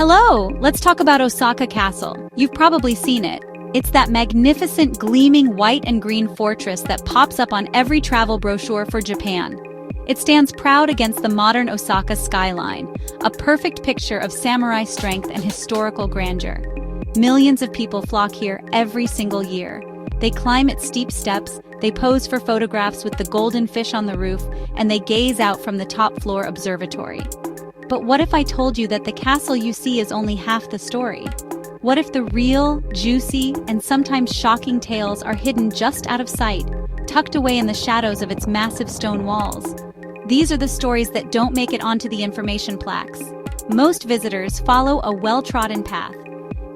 Hello! Let's talk about Osaka Castle. You've probably seen it. It's that magnificent, gleaming white and green fortress that pops up on every travel brochure for Japan. It stands proud against the modern Osaka skyline, a perfect picture of samurai strength and historical grandeur. Millions of people flock here every single year. They climb its steep steps, they pose for photographs with the golden fish on the roof, and they gaze out from the top-floor observatory. But what if I told you that the castle you see is only half the story? What if the real, juicy, and sometimes shocking tales are hidden just out of sight, tucked away in the shadows of its massive stone walls? These are the stories that don't make it onto the information plaques. Most visitors follow a well-trodden path,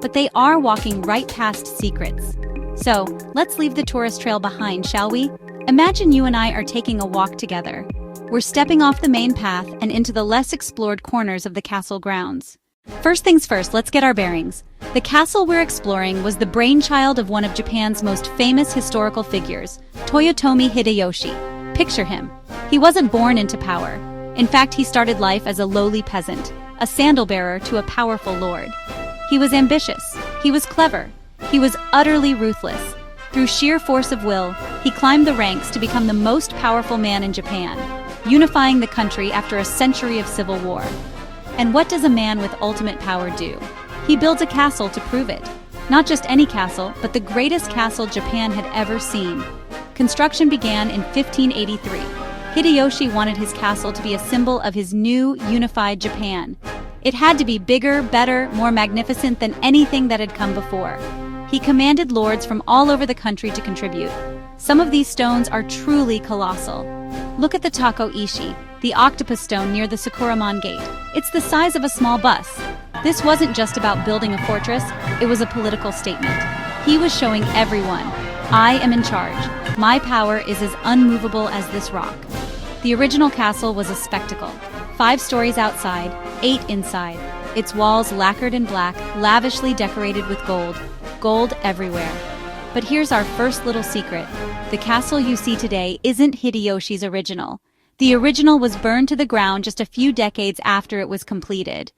but they are walking right past secrets. So, let's leave the tourist trail behind, shall we? Imagine you and I are taking a walk together. We're stepping off the main path and into the less explored corners of the castle grounds. First things first, let's get our bearings. The castle we're exploring was the brainchild of one of Japan's most famous historical figures, Toyotomi Hideyoshi. Picture him. He wasn't born into power. In fact, he started life as a lowly peasant, a sandal-bearer to a powerful lord. He was ambitious. He was clever. He was utterly ruthless. Through sheer force of will, he climbed the ranks to become the most powerful man in Japan, unifying the country after a century of civil war. And what does a man with ultimate power do? He builds a castle to prove it. Not just any castle, but the greatest castle Japan had ever seen. Construction began in 1583. Hideyoshi wanted his castle to be a symbol of his new, unified Japan. It had to be bigger, better, more magnificent than anything that had come before. He commanded lords from all over the country to contribute. Some of these stones are truly colossal. Look at the Tako Ishi, the octopus stone near the Sakuramon Gate. It's the size of a small bus. This wasn't just about building a fortress, it was a political statement. He was showing everyone, I am in charge. My power is as unmovable as this rock. The original castle was a spectacle. 5 stories outside, 8 inside. Its walls lacquered in black, lavishly decorated with gold. Gold everywhere. But here's our first little secret. The castle you see today isn't Hideyoshi's original. The original was burned to the ground just a few decades after it was completed.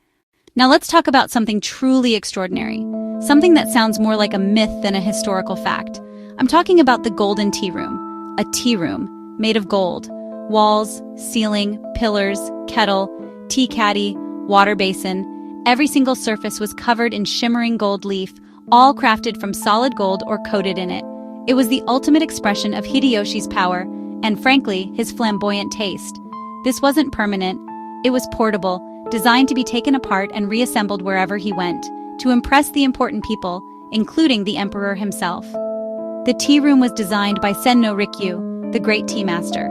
Now let's talk about something truly extraordinary. Something that sounds more like a myth than a historical fact. I'm talking about the Golden Tea Room. A tea room made of gold. Walls, ceiling, pillars, kettle, tea caddy, water basin. Every single surface was covered in shimmering gold leaf, all crafted from solid gold or coated in it. It was the ultimate expression of Hideyoshi's power, and frankly, his flamboyant taste. This wasn't permanent, it was portable, designed to be taken apart and reassembled wherever he went, to impress the important people, including the emperor himself. The tea room was designed by Senno Rikyu, the great tea master.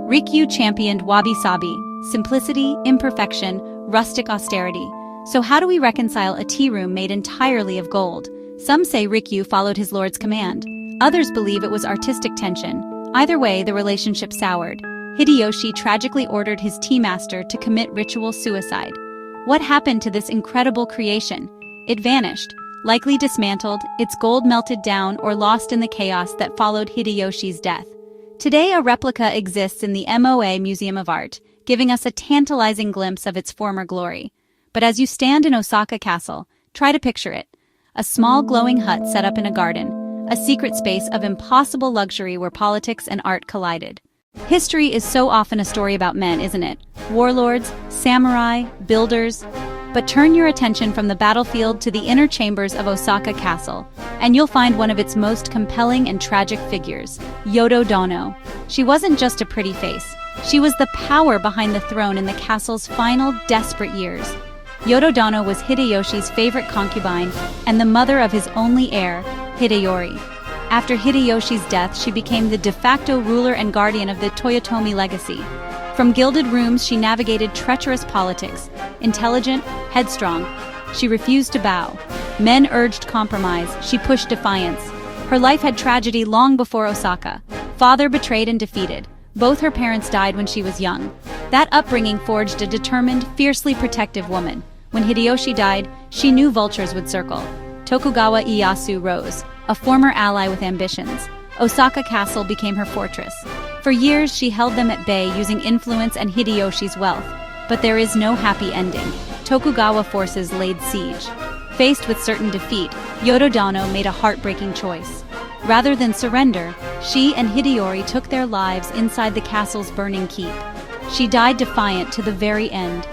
Rikyu championed wabi-sabi, simplicity, imperfection, rustic austerity. So how do we reconcile a tea room made entirely of gold? Some say Rikyu followed his lord's command. Others believe it was artistic tension. Either way, the relationship soured. Hideyoshi tragically ordered his tea master to commit ritual suicide. What happened to this incredible creation? It vanished, likely dismantled, its gold melted down or lost in the chaos that followed Hideyoshi's death. Today, a replica exists in the MOA Museum of Art, giving us a tantalizing glimpse of its former glory. But as you stand in Osaka Castle, try to picture it. A small glowing hut set up in a garden, a secret space of impossible luxury where politics and art collided. History is so often a story about men, isn't it? Warlords, samurai, builders. But turn your attention from the battlefield to the inner chambers of Osaka Castle, and you'll find one of its most compelling and tragic figures, Yodo Dono. She wasn't just a pretty face. She was the power behind the throne in the castle's final, desperate years. Yodo Dono was Hideyoshi's favorite concubine and the mother of his only heir, Hideyori. After Hideyoshi's death, she became the de facto ruler and guardian of the Toyotomi legacy. From gilded rooms, she navigated treacherous politics. Intelligent, headstrong, she refused to bow. Men urged compromise, she pushed defiance. Her life had tragedy long before Osaka. Father betrayed and defeated. Both her parents died when she was young. That upbringing forged a determined, fiercely protective woman. When Hideyoshi died, she knew vultures would circle. Tokugawa Ieyasu rose, a former ally with ambitions. Osaka Castle became her fortress. For years, she held them at bay using influence and Hideyoshi's wealth. But there is no happy ending. Tokugawa forces laid siege. Faced with certain defeat, Yododono made a heartbreaking choice. Rather than surrender, she and Hideyori took their lives inside the castle's burning keep. She died defiant to the very end.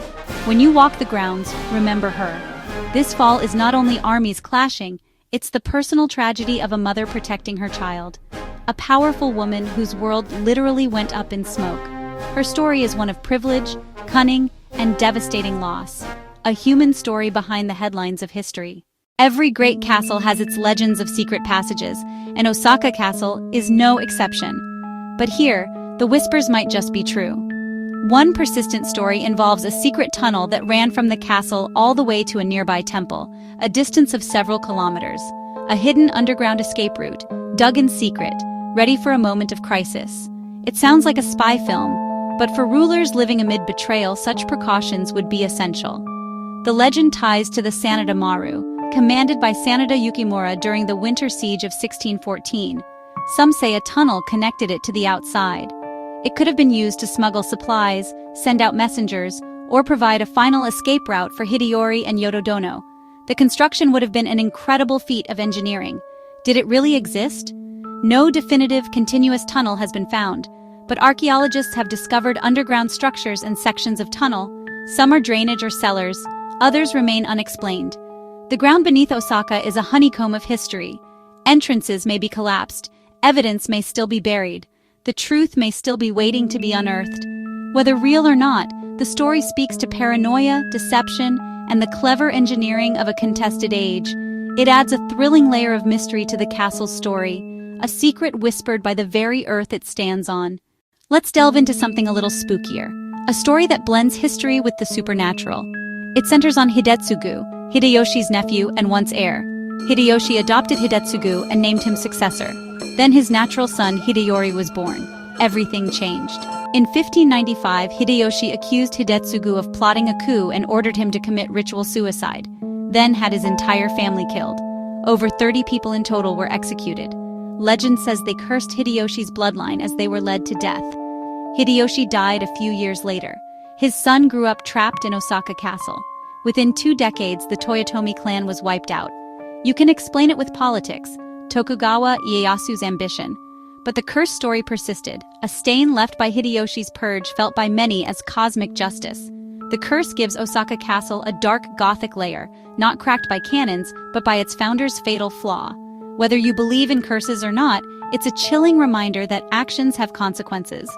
When you walk the grounds, remember her. This fall is not only armies clashing, it's the personal tragedy of a mother protecting her child. A powerful woman whose world literally went up in smoke. Her story is one of privilege, cunning, and devastating loss. A human story behind the headlines of history. Every great castle has its legends of secret passages, and Osaka Castle is no exception. But here, the whispers might just be true. One persistent story involves a secret tunnel that ran from the castle all the way to a nearby temple, a distance of several kilometers. A hidden underground escape route, dug in secret, ready for a moment of crisis. It sounds like a spy film, but for rulers living amid betrayal, such precautions would be essential. The legend ties to the Sanada Maru, commanded by Sanada Yukimura during the winter siege of 1614. Some say a tunnel connected it to the outside. It could have been used to smuggle supplies, send out messengers, or provide a final escape route for Hideyori and Yododono. The construction would have been an incredible feat of engineering. Did it really exist? No definitive continuous tunnel has been found, but archaeologists have discovered underground structures and sections of tunnel. Some are drainage or cellars, others remain unexplained. The ground beneath Osaka is a honeycomb of history. Entrances may be collapsed, evidence may still be buried. The truth may still be waiting to be unearthed. Whether real or not, the story speaks to paranoia, deception, and the clever engineering of a contested age. It adds a thrilling layer of mystery to the castle's story, a secret whispered by the very earth it stands on. Let's delve into something a little spookier, a story that blends history with the supernatural. It centers on Hidetsugu, Hideyoshi's nephew and once heir. Hideyoshi adopted Hidetsugu and named him successor. Then his natural son Hideyori was born. Everything changed. In 1595, Hideyoshi accused Hidetsugu of plotting a coup and ordered him to commit ritual suicide, then had his entire family killed. Over 30 people in total were executed. Legend says they cursed Hideyoshi's bloodline as they were led to death. Hideyoshi died a few years later. His son grew up trapped in Osaka Castle. Within 2 decades, the Toyotomi clan was wiped out. You can explain it with politics, Tokugawa Ieyasu's ambition. But the curse story persisted, a stain left by Hideyoshi's purge felt by many as cosmic justice. The curse gives Osaka Castle a dark Gothic layer, not cracked by cannons, but by its founder's fatal flaw. Whether you believe in curses or not, it's a chilling reminder that actions have consequences.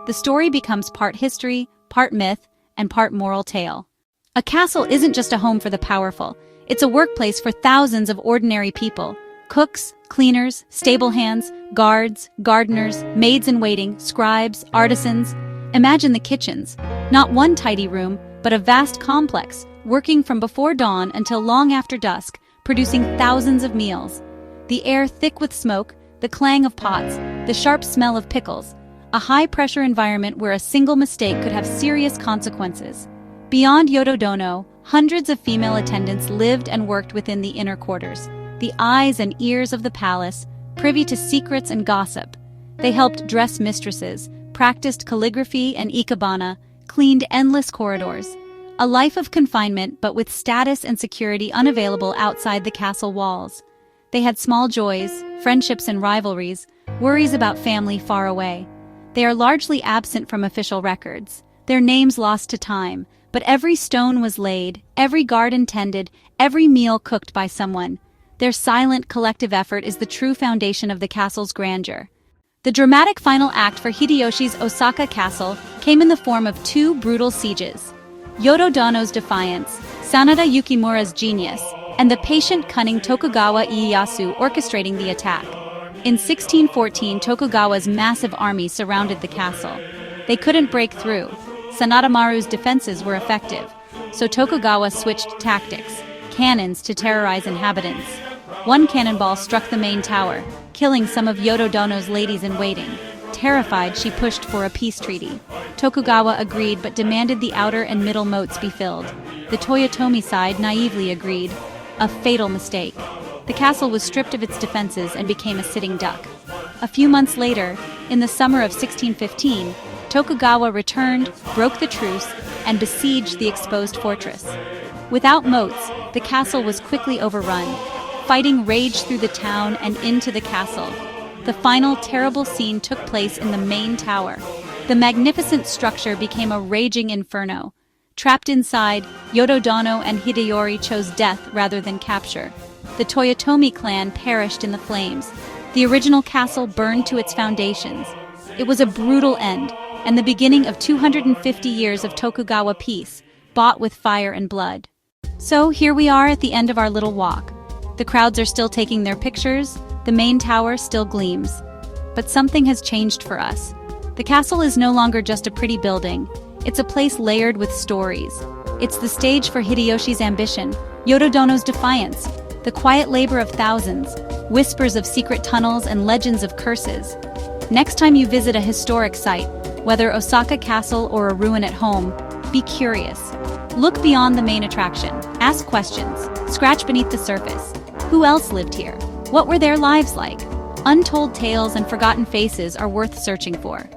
The story becomes part history, part myth, and part moral tale. A castle isn't just a home for the powerful. It's a workplace for thousands of ordinary people. Cooks, cleaners, stable hands, guards, gardeners, maids-in-waiting, scribes, artisans. Imagine the kitchens. Not one tidy room, but a vast complex, working from before dawn until long after dusk, producing thousands of meals. The air thick with smoke, the clang of pots, the sharp smell of pickles. A high-pressure environment where a single mistake could have serious consequences. Beyond Yododono, hundreds of female attendants lived and worked within the inner quarters, the eyes and ears of the palace, privy to secrets and gossip. They helped dress mistresses, practiced calligraphy and ikebana, cleaned endless corridors. A life of confinement, but with status and security unavailable outside the castle walls. They had small joys, friendships and rivalries, worries about family far away. They are largely absent from official records, their names lost to time, but every stone was laid, every garden tended, every meal cooked by someone. Their silent, collective effort is the true foundation of the castle's grandeur. The dramatic final act for Hideyoshi's Osaka Castle came in the form of 2 brutal sieges. Yododono's defiance, Sanada Yukimura's genius, and the patient, cunning Tokugawa Ieyasu orchestrating the attack. In 1614, Tokugawa's massive army surrounded the castle. They couldn't break through. Sanada Maru's defenses were effective, so Tokugawa switched tactics, cannons to terrorize inhabitants. One cannonball struck the main tower, killing some of Yododono's ladies-in-waiting. Terrified, she pushed for a peace treaty. Tokugawa agreed but demanded the outer and middle moats be filled. The Toyotomi side naively agreed. A fatal mistake. The castle was stripped of its defenses and became a sitting duck. A few months later, in the summer of 1615, Tokugawa returned, broke the truce, and besieged the exposed fortress. Without moats, the castle was quickly overrun. Fighting raged through the town and into the castle. The final terrible scene took place in the main tower. The magnificent structure became a raging inferno. Trapped inside, Yododano and Hideyori chose death rather than capture. The Toyotomi clan perished in the flames. The original castle burned to its foundations. It was a brutal end, and the beginning of 250 years of Tokugawa peace, bought with fire and blood. So here we are at the end of our little walk. The crowds are still taking their pictures, the main tower still gleams. But something has changed for us. The castle is no longer just a pretty building. It's a place layered with stories. It's the stage for Hideyoshi's ambition, Yododono's defiance, the quiet labor of thousands, whispers of secret tunnels and legends of curses. Next time you visit a historic site, whether Osaka Castle or a ruin at home, be curious. Look beyond the main attraction, ask questions, scratch beneath the surface. Who else lived here? What were their lives like? Untold tales and forgotten faces are worth searching for.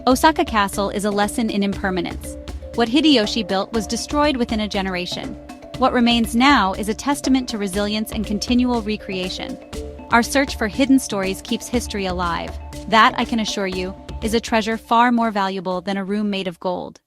Osaka Castle is a lesson in impermanence. What Hideyoshi built was destroyed within a generation. What remains now is a testament to resilience and continual recreation. Our search for hidden stories keeps history alive. That, I can assure you, is a treasure far more valuable than a room made of gold.